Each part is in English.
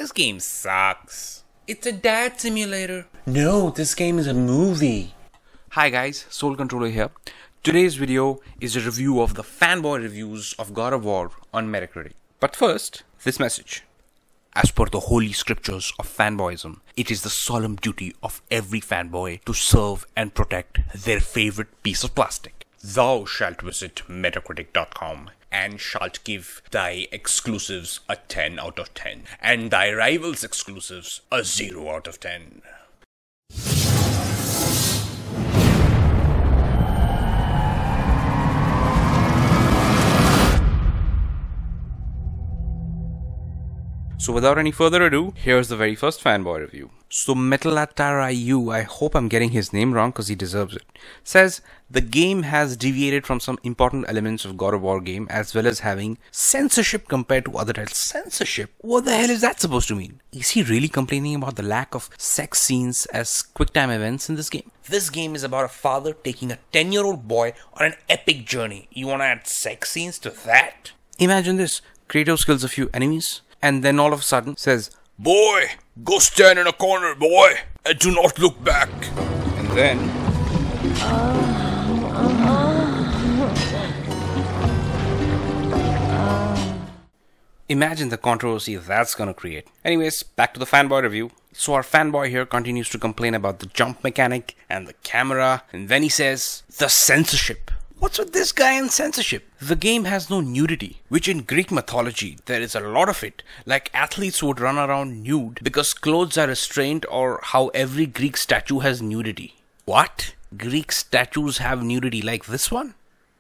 this game sucks. It's a dad simulator. No, this game is a movie. Hi guys, Soul Controller here. Today's video is a review of the fanboy reviews of God of War on Metacritic. But first, this message. As per the holy scriptures of fanboyism, it is the solemn duty of every fanboy to serve and protect their favorite piece of plastic. Thou shalt visit Metacritic.com and shalt give thy exclusives a 10 out of 10 and thy rivals' exclusives a 0 out of 10. So without any further ado, here's the very first fanboy review. So Metalatarayu, I hope I'm getting his name wrong because he deserves it, says the game has deviated from some important elements of God of War game as well as having censorship compared to other titles. Censorship? What the hell is that supposed to mean? Is he really complaining about the lack of sex scenes as QuickTime events in this game? This game is about a father taking a 10-year-old boy on an epic journey. You want to add sex scenes to that? Imagine this. Kratos kills a few enemies and then all of a sudden says, "Boy, go stand in a corner, boy, and do not look back." And then imagine the controversy that's gonna create. Anyways, back to the fanboy review. So our fanboy here continues to complain about the jump mechanic and the camera, and then he says, the censorship. What's with this guy and censorship? The game has no nudity, which in Greek mythology, there is a lot of it, like athletes would run around nude because clothes are restrained, or how every Greek statue has nudity. What? Greek statues have nudity like this one?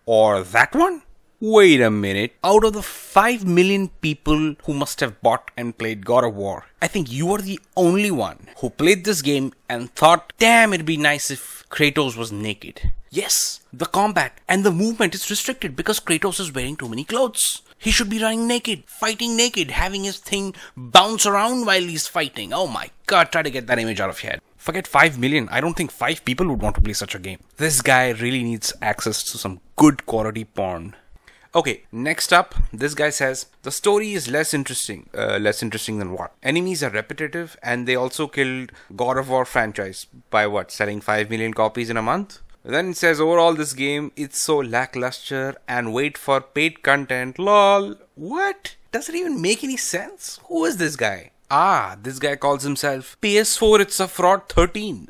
Or that one? Wait a minute. Out of the 5 million people who must have bought and played God of War, I think you are the only one who played this game and thought, damn, it'd be nice if Kratos was naked. Yes, the combat and the movement is restricted because Kratos is wearing too many clothes. He should be running naked, fighting naked, having his thing bounce around while he's fighting. Oh my god, try to get that image out of your head. Forget 5 million, I don't think 5 people would want to play such a game. This guy really needs access to some good quality porn. Okay, next up, this guy says, the story is less interesting. Less interesting than what? Enemies are repetitive and they also killed God of War franchise by what? Selling 5 million copies in a month? Then it says, overall this game, it's so lackluster and wait for paid content, lol. What? Does it even make any sense? Who is this guy? Ah, this guy calls himself PS4 It's a Fraud 13.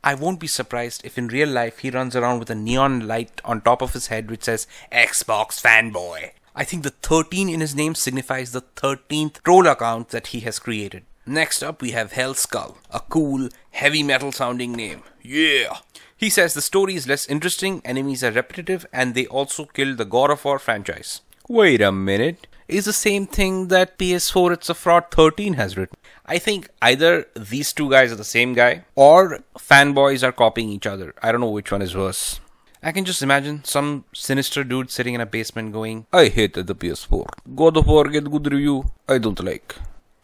I won't be surprised if in real life he runs around with a neon light on top of his head which says Xbox Fanboy. I think the 13 in his name signifies the 13th troll account that he has created. Next up we have Hellskull, a cool, heavy metal sounding name. Yeah! He says the story is less interesting, enemies are repetitive, and they also killed the God of War franchise. Wait a minute. Is the same thing that PS4 It's a Fraud 13 has written. I think either these two guys are the same guy, or fanboys are copying each other. I don't know which one is worse. I can just imagine some sinister dude sitting in a basement going, I hated the PS4. God of War get good review. I don't like.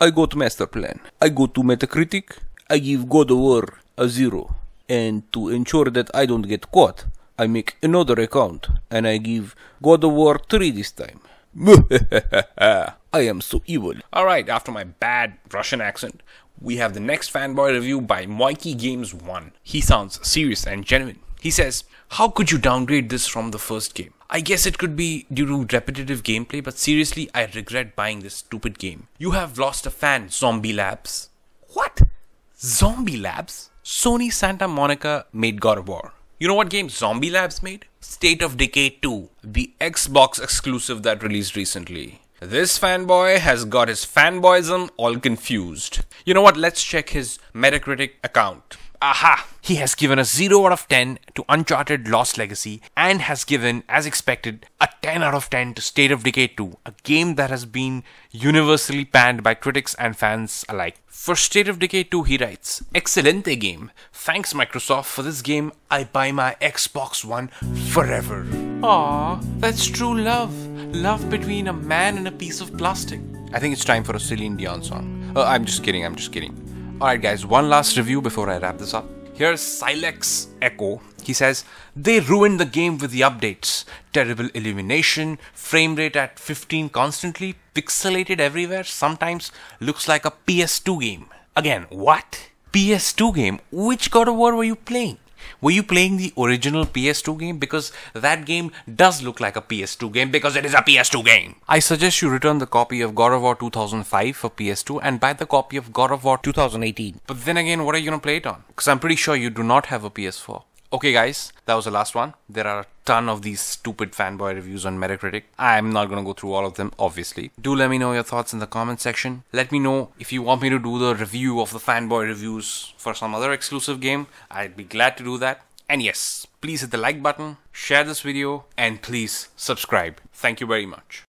I go to Master Plan. I go to Metacritic. I give God of War a 0. And to ensure that I don't get caught, I make another account and I give God of War 3 this time. I am so evil. Alright, after my bad Russian accent, we have the next fanboy review by Moikey Games 1. He sounds serious and genuine. He says, how could you downgrade this from the first game? I guess it could be due to repetitive gameplay, but seriously, I regret buying this stupid game. You have lost a fan, Zombie Labs. What? Zombie Labs? Sony Santa Monica made God of War. You know what game Zombie Labs made? State of Decay 2, the Xbox exclusive that released recently. This fanboy has got his fanboyism all confused. You know what? Let's check his Metacritic account. Aha! He has given a 0 out of 10 to Uncharted Lost Legacy and has given, as expected, a 10 out of 10 to State of Decay 2, a game that has been universally panned by critics and fans alike. For State of Decay 2, he writes, Excelente game. Thanks Microsoft, for this game I buy my Xbox One forever. Aww, that's true love. Love between a man and a piece of plastic. I think it's time for a Celine Dion song. I'm just kidding. Alright guys, one last review before I wrap this up. Here's Silex Echo He says, they ruined the game with the updates. Terrible illumination, frame rate at 15 constantly, pixelated everywhere, sometimes looks like a PS2 game. Again, what? PS2 game? Which God of War were you playing? Were you playing the original PS2 game? Because that game does look like a PS2 game because it is a PS2 game. I suggest you return the copy of God of War 2005 for PS2 and buy the copy of God of War 2018. But then again, what are you going to play it on? Because I'm pretty sure you do not have a PS4. Okay guys, that was the last one. There are a ton of these stupid fanboy reviews on Metacritic. I'm not gonna go through all of them, obviously. Do let me know your thoughts in the comment section. Let me know if you want me to do the review of the fanboy reviews for some other exclusive game. I'd be glad to do that. And yes, please hit the like button, share this video, and please subscribe. Thank you very much.